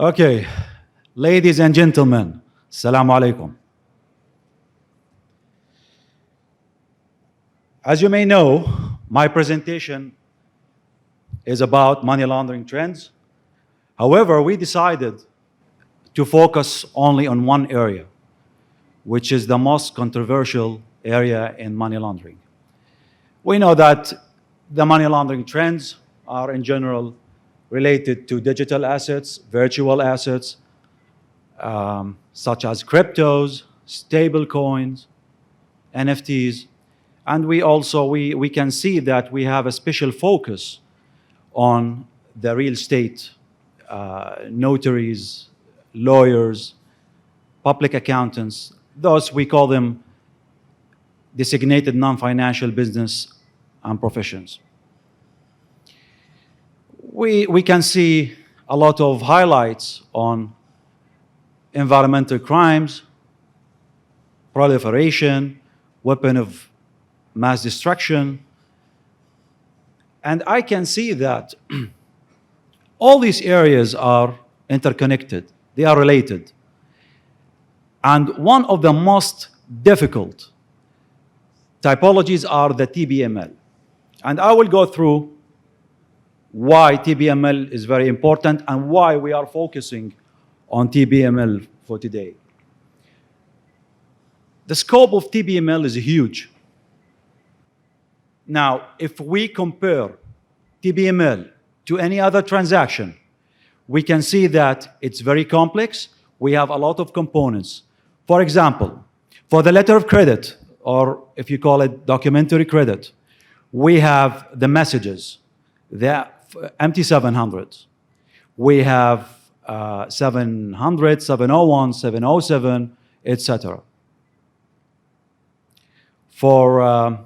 Okay, ladies and gentlemen, Assalamu alaikum. As you may know, my presentation is about money laundering trends. However, we decided to focus only on one area, which is the most controversial area in money laundering. We know that the money laundering trends are in general related to digital assets, virtual assets, such as cryptos, stable coins, NFTs. And we can see that we have a special focus on the real estate, notaries, lawyers, public accountants. Those we call them designated non-financial business and professions. We can see a lot of highlights on environmental crimes, proliferation, weapon of mass destruction. And I can see that all these areas are interconnected. They are related. And one of the most difficult typologies are the TBML. And I will go through why TBML is very important and why we are focusing on TBML for today. The scope of TBML is huge. Now, if we compare TBML to any other transaction, we can see that it's very complex. We have a lot of components. For example, for the letter of credit, or if you call it documentary credit, we have the messages, the empty 700s. We have 700, 701, 707, etc. For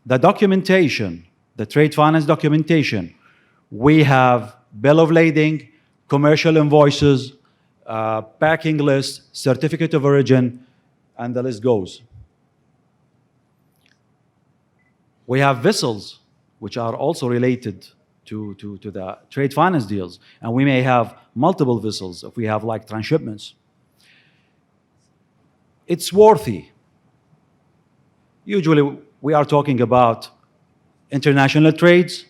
the documentation, the trade finance documentation, we have bill of lading, commercial invoices, packing list, certificate of origin, and the list goes. We have vessels, which are also related to the trade finance deals. And we may have multiple vessels if we have like transshipments. It's worthy. Usually we are talking about international trades.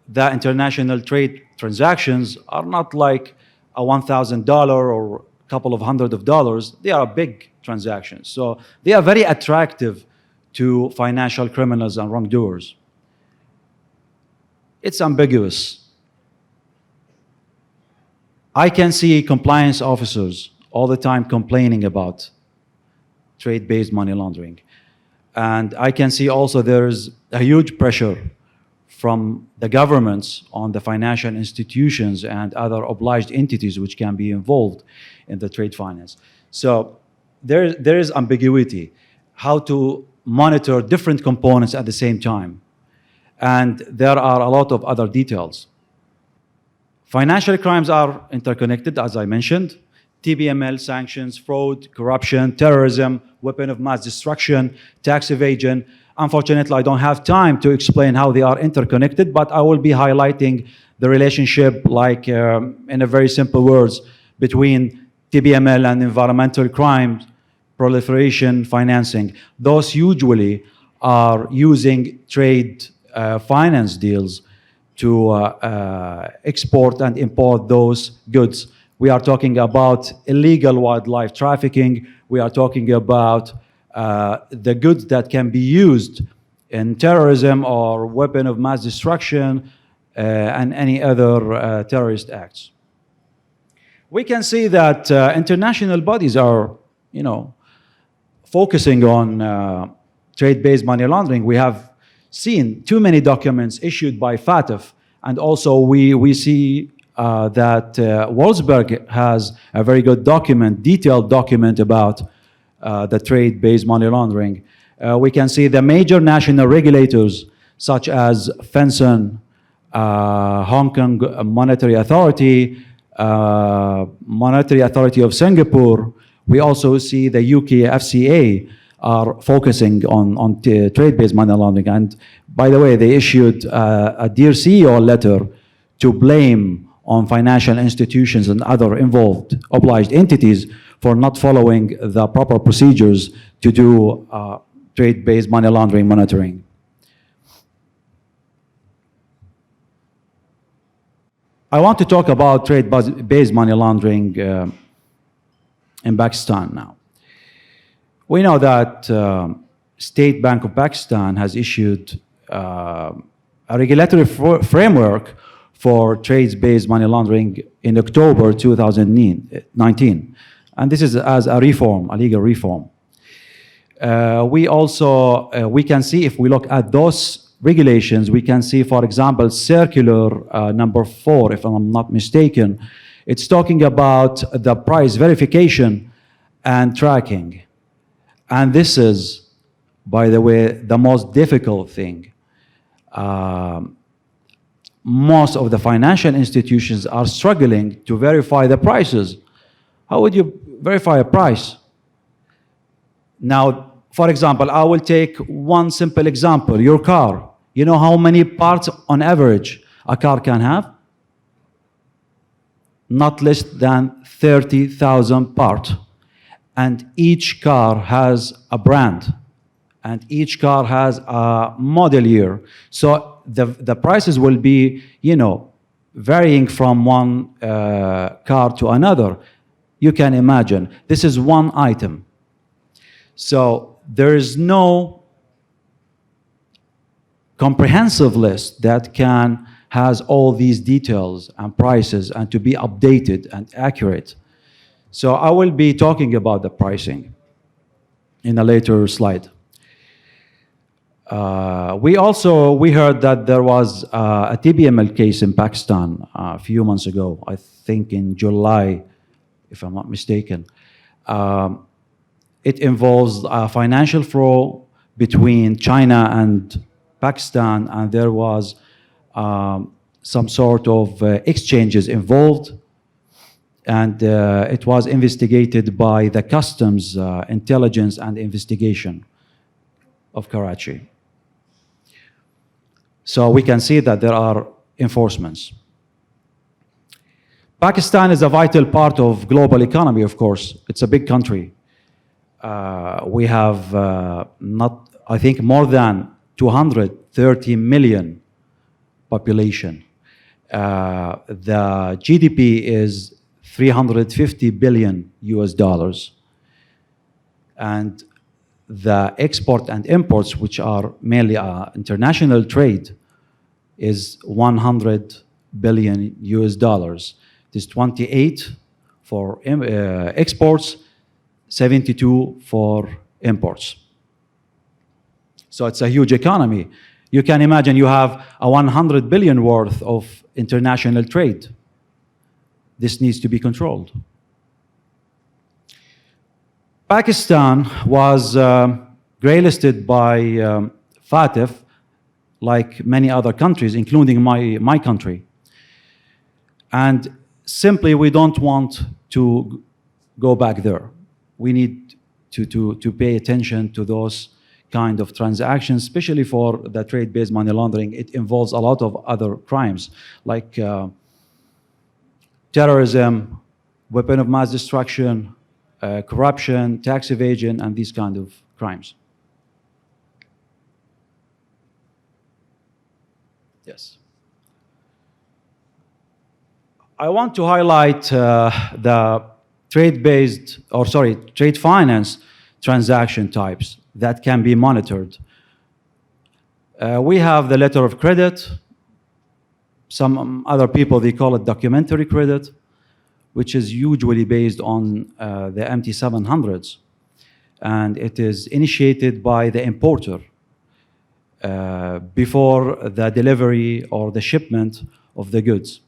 The international trade transactions are not like a $1,000 or a couple of $100. They are big transactions. So they are very attractive to financial criminals and wrongdoers. It's ambiguous. I can see compliance officers all the time complaining about trade-based money laundering. And I can see also there's a huge pressure from the governments on the financial institutions and other obliged entities which can be involved in the trade finance. So there is ambiguity, how to monitor different components at the same time. And there are a lot of other details. Financial crimes are interconnected, as I mentioned. TBML, sanctions, fraud, corruption, terrorism, weapon of mass destruction, tax evasion. Unfortunately, I don't have time to explain how they are interconnected, but I will be highlighting the relationship, like in a very simple words, between TBML and environmental crimes, proliferation, financing. Those usually are using trade finance deals to export and import those goods. We are talking about illegal wildlife trafficking. We are talking about the goods that can be used in terrorism or weapon of mass destruction and any other terrorist acts. We can see that international bodies are, focusing on trade-based money laundering. We have seen too many documents issued by FATF, and also we see that Wolfsberg has a very good document, detailed document about the trade-based money laundering. We can see the major national regulators such as FinCEN, Hong Kong Monetary Authority, Monetary Authority of Singapore. We also see the UK FCA are focusing on trade-based money laundering. And by the way, they issued a Dear CEO letter to blame on financial institutions and other involved obliged entities for not following the proper procedures to do trade-based money laundering monitoring. I want to talk about trade-based money laundering in Pakistan now. We know that State Bank of Pakistan has issued a regulatory framework for trade-based money laundering in October 2019. And this is as a reform, a legal reform. We can see, if we look at those regulations, we can see, for example, circular number 4, if I'm not mistaken, it's talking about the price verification and tracking. And this is, by the way, the most difficult thing. Most of the financial institutions are struggling to verify the prices. How would you verify a price? Now, for example, I will take one simple example, your car. You know how many parts on average a car can have? Not less than 30,000 parts. And each car has a brand. And each car has a model year. So the prices will be, varying from one car to another. You can imagine. This is one item. So there is no comprehensive list that has all these details and prices and to be updated and accurate. So I will be talking about the pricing in a later slide. We heard that there was a TBML case in Pakistan a few months ago, I think in July, if I'm not mistaken. It involves financial fraud between China and Pakistan, and there was some sort of exchanges involved, and it was investigated by the Customs Intelligence and Investigation of Karachi. So we can see that there are enforcements. Pakistan is a vital part of global economy, of course. It's a big country. We have I think more than 230 million population. The GDP is 350 billion US dollars. And the export and imports, which are mainly international trade, is 100 billion US dollars. It is 28 for exports, 72 for imports. So it's a huge economy. You can imagine you have a 100 billion worth of international trade. This needs to be controlled. Pakistan was grey-listed by FATF, like many other countries, including my country. And simply, we don't want to go back there. We need to pay attention to those kind of transactions, especially for the trade-based money laundering. It involves a lot of other crimes, like terrorism, weapon of mass destruction, corruption, tax evasion, and these kind of crimes. Yes. I want to highlight the trade finance transaction types that can be monitored. We have the letter of credit. Some other people, they call it documentary credit, which is usually based on the MT700s. And it is initiated by the importer before the delivery or the shipment of the goods.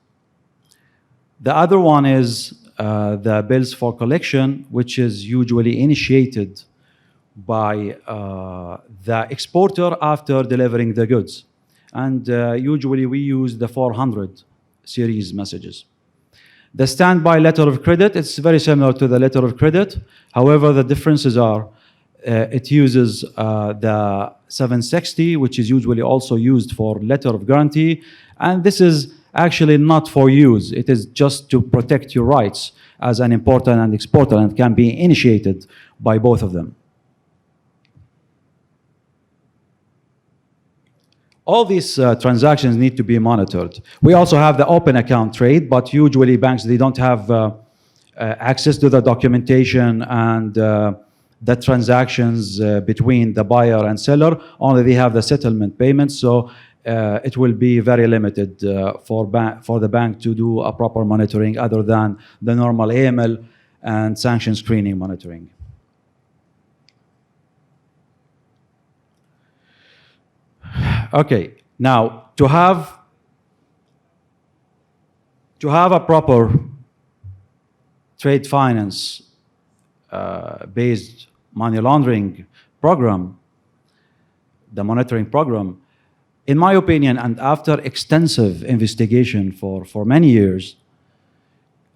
The other one is the bills for collection, which is usually initiated by the exporter after delivering the goods. And usually we use the 400 series messages. The standby letter of credit, it's very similar to the letter of credit. However, the differences are it uses the 760, which is usually also used for letter of guarantee. And this is actually not for use. It is just to protect your rights as an importer and exporter, and can be initiated by both of them. All these transactions need to be monitored. We also have the open account trade, but usually banks, they don't have access to the documentation and the transactions between the buyer and seller. Only they have the settlement payments, so it will be very limited for the bank to do a proper monitoring other than the normal AML and sanction screening monitoring. Okay, now to have a proper trade finance based money laundering program, the monitoring program, in my opinion, and after extensive investigation for many years,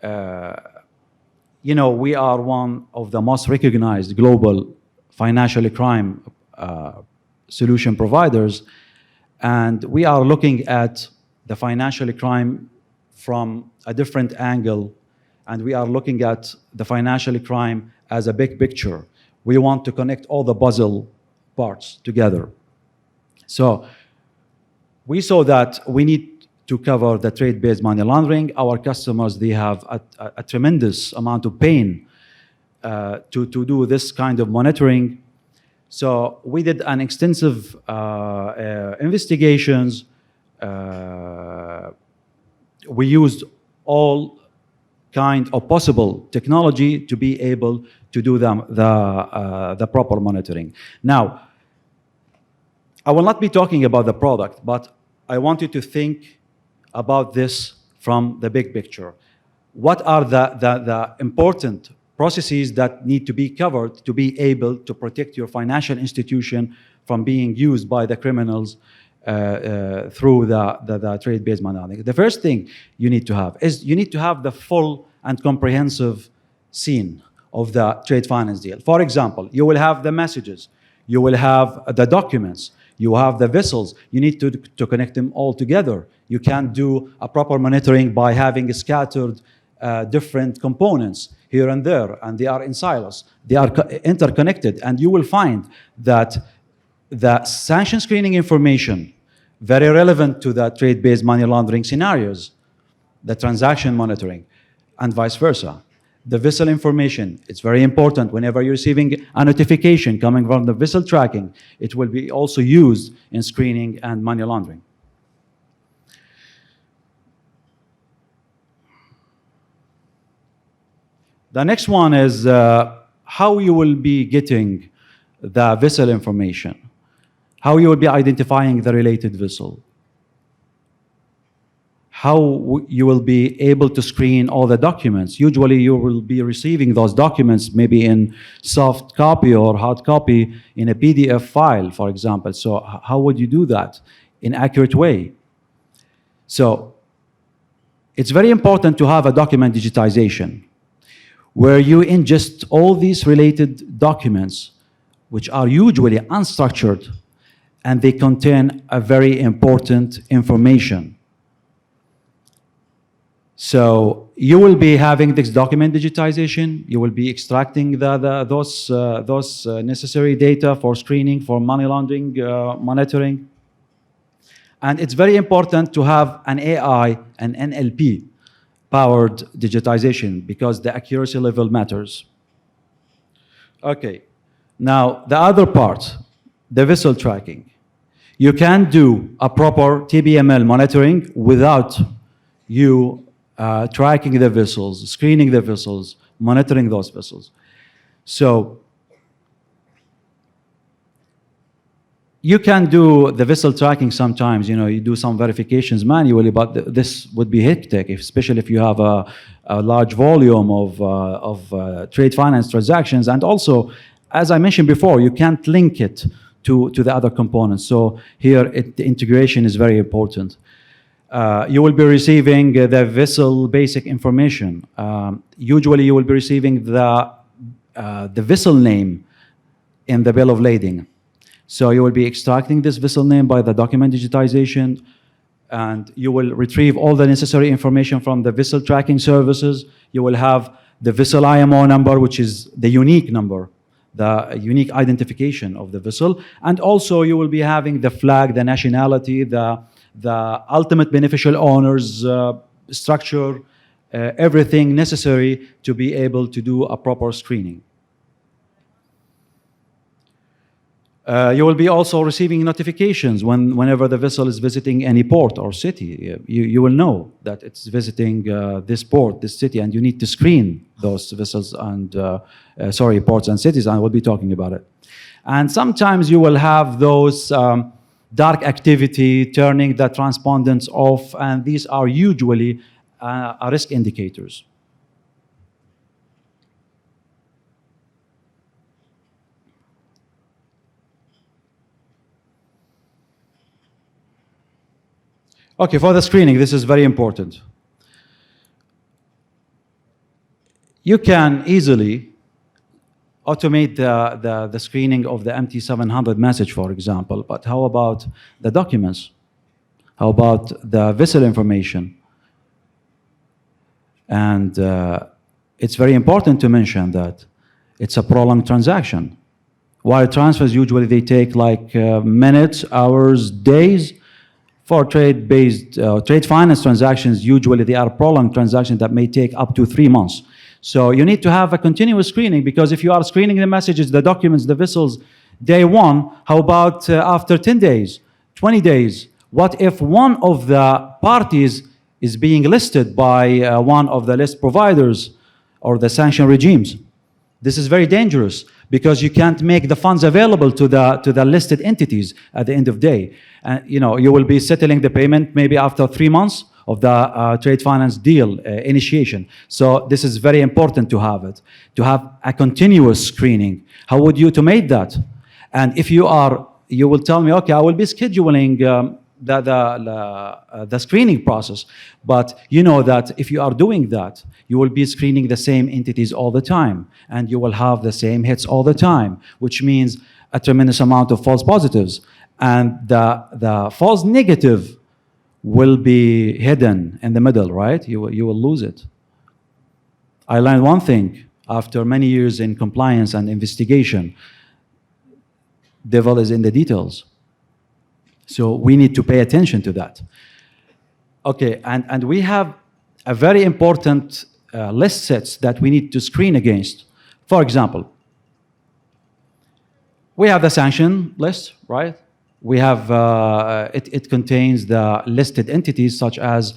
you know, we are one of the most recognized global financial crime solution providers, and we are looking at the financial crime from a different angle, and we are looking at the financial crime as a big picture. We want to connect all the puzzle parts together. So we saw that we need to cover the trade-based money laundering. Our customers, they have a tremendous amount of pain to do this kind of monitoring. So we did an extensive investigations. We used all kind of possible technology to be able to do the proper monitoring. Now, I will not be talking about the product, but I want you to think about this from the big picture. What are the important processes that need to be covered to be able to protect your financial institution from being used by the criminals through the trade-based money laundering? The first thing you need to have is you need to have the full and comprehensive scene of the trade finance deal. For example, you will have the messages, you will have the documents, you have the vessels. You need to connect them all together. You can't do a proper monitoring by having scattered different components here and there, and they are in silos. They are interconnected, and you will find that the sanction screening information, very relevant to the trade-based money laundering scenarios, the transaction monitoring, and vice versa. The vessel information, it's very important. Whenever you're receiving a notification coming from the vessel tracking, it will be also used in screening and money laundering. The next one is how you will be getting the vessel information, how you will be identifying the related vessel, how you will be able to screen all the documents. Usually you will be receiving those documents maybe in soft copy or hard copy in a PDF file, for example. So how would you do that in an accurate way? So it's very important to have a document digitization where you ingest all these related documents, which are usually unstructured, and they contain a very important information. So you will be having this document digitization. You will be extracting those necessary data for screening, for money laundering, monitoring. And it's very important to have an AI and NLP powered digitization because the accuracy level matters. Okay, now the other part, the vessel tracking. You can do a proper TBML monitoring without you tracking the vessels, screening the vessels, monitoring those vessels. So you can do the vessel tracking sometimes, you know, you do some verifications manually, but this would be hectic, especially if you have a large volume of trade finance transactions. And also, as I mentioned before, you can't link it to the other components. So here, the integration is very important. You will be receiving the vessel basic information. Usually, you will be receiving the vessel name in the bill of lading. So you will be extracting this vessel name by the document digitization. and you will retrieve all the necessary information from the vessel tracking services. You will have the vessel IMO number, which is the unique number, the unique identification of the vessel. And also you will be having the flag, the nationality, the ultimate beneficial owners structure, everything necessary to be able to do a proper screening. You will be also receiving notifications whenever the vessel is visiting any port or city. You will know that it's visiting this port, this city, and you need to screen those vessels and, ports and cities, and we'll be talking about it. And sometimes you will have those dark activity, turning the transponders off, and these are usually risk indicators. Okay, for the screening, this is very important. You can easily automate the screening of the MT700 message, for example, but how about the documents? How about the vessel information? And it's very important to mention that it's a prolonged transaction. Wire transfers, usually they take like minutes, hours, days. For trade-based, trade finance transactions, usually they are prolonged transactions that may take up to 3 months. So you need to have a continuous screening, because if you are screening the messages, the documents, the vessels, day one, how about after 10 days, 20 days? What if one of the parties is being listed by one of the list providers or the sanction regimes? This is very dangerous, because you can't make the funds available to the listed entities at the end of the day. You will be settling the payment maybe after 3 months of the trade finance deal initiation. So this is very important to have it, to have a continuous screening. How would you automate that? And if you will tell me, okay, I will be scheduling the screening process, but you know that if you are doing that, you will be screening the same entities all the time, and you will have the same hits all the time, which means a tremendous amount of false positives, and the false negative will be hidden in the middle, right? You will lose it. I learned one thing after many years in compliance and investigation: devil is in the details. So we need to pay attention to that. Okay, and we have a very important list sets that we need to screen against. For example, we have the sanction list, right? We have, it contains the listed entities such as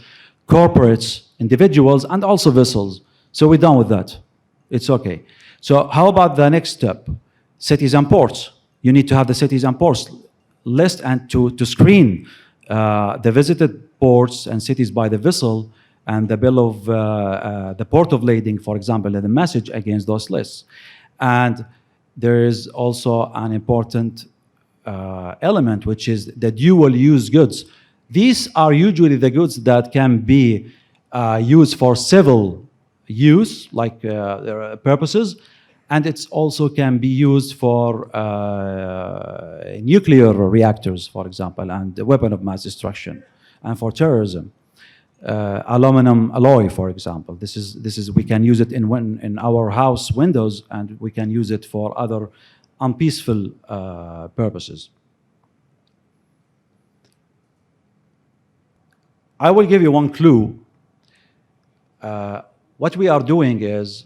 corporates, individuals, and also vessels. So we're done with that. It's okay. So how about the next step? Cities and ports. You need to have the cities and ports list and to screen the visited ports and cities by the vessel and the bill of the port of lading, for example, and the message against those lists. And there is also an important element, which is the dual use goods. These are usually the goods that can be used for civil use, like purposes, and it also can be used for nuclear reactors, for example, and weapon of mass destruction, and for terrorism. Aluminum alloy, for example. This is we can use it in our house windows, and we can use it for other unpeaceful purposes. I will give you one clue. What we are doing is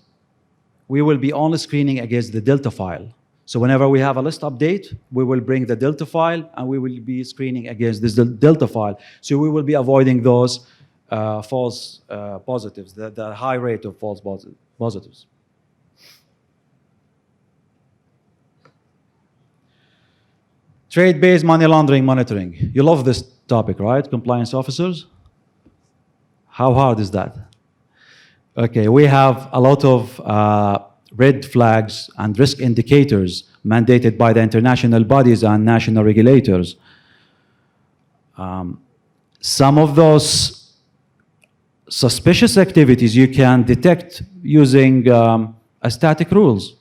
we will be only screening against the Delta file. So whenever we have a list update, we will bring the Delta file, and we will be screening against this Delta file. So we will be avoiding those false positives, the high rate of false positives. Trade-based money laundering monitoring. You love this topic, right? Compliance officers? How hard is that? Okay, we have a lot of red flags and risk indicators mandated by the international bodies and national regulators. Some of those suspicious activities you can detect using static rules,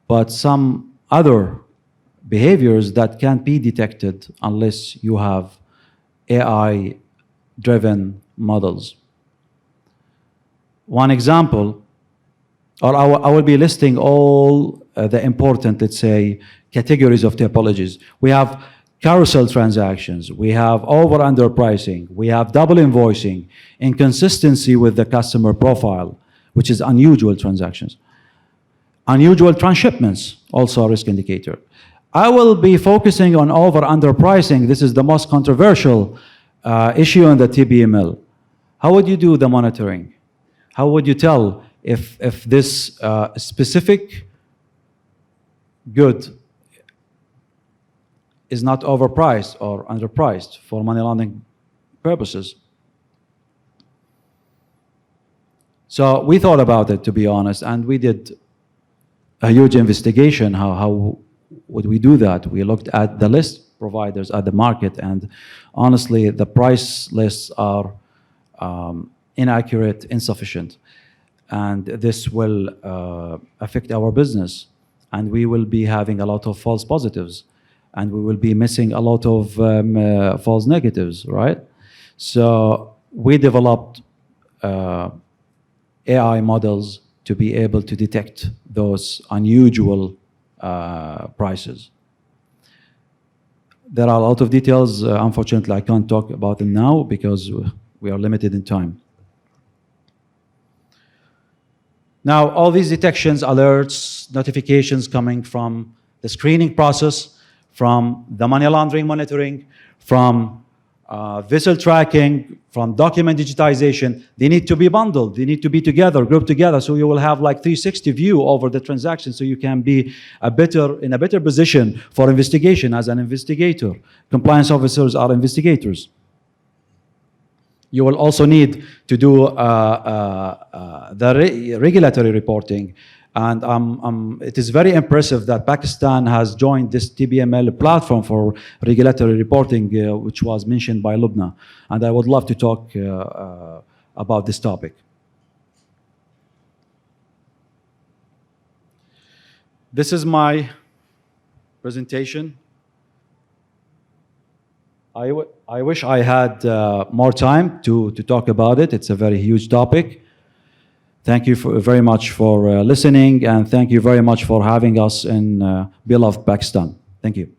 but some other behaviors that can't be detected unless you have AI-driven models. One example, or I will be listing all the important, let's say, categories of typologies. We have carousel transactions, we have over-under pricing, we have double invoicing, inconsistency with the customer profile, which is unusual transactions. Unusual transshipments, also a risk indicator. I will be focusing on over-under pricing. This is the most controversial issue in the TBML. How would you do the monitoring? How would you tell if this specific good is not overpriced or underpriced for money laundering purposes? So we thought about it, to be honest, and we did a huge investigation. How would we do that? We looked at the list providers at the market, and honestly, the price lists are inaccurate, insufficient, and this will affect our business, and we will be having a lot of false positives, and we will be missing a lot of false negatives, right? So we developed AI models to be able to detect those unusual prices. There are a lot of details. Unfortunately, I can't talk about them now because we are limited in time. Now, all these detections, alerts, notifications coming from the screening process, from the money laundering monitoring, from vessel tracking, from document digitization, they need to be bundled. They need to be together, grouped together, so you will have like 360 view over the transaction, so you can be in a better position for investigation as an investigator. Compliance officers are investigators. You will also need to do the regulatory reporting. And it is very impressive that Pakistan has joined this TBML platform for regulatory reporting, which was mentioned by Lubna. And I would love to talk about this topic. This is my presentation. I wish I had more time to talk about it. It's a very huge topic. Thank you very much for listening, and thank you very much for having us in beloved Pakistan. Thank you.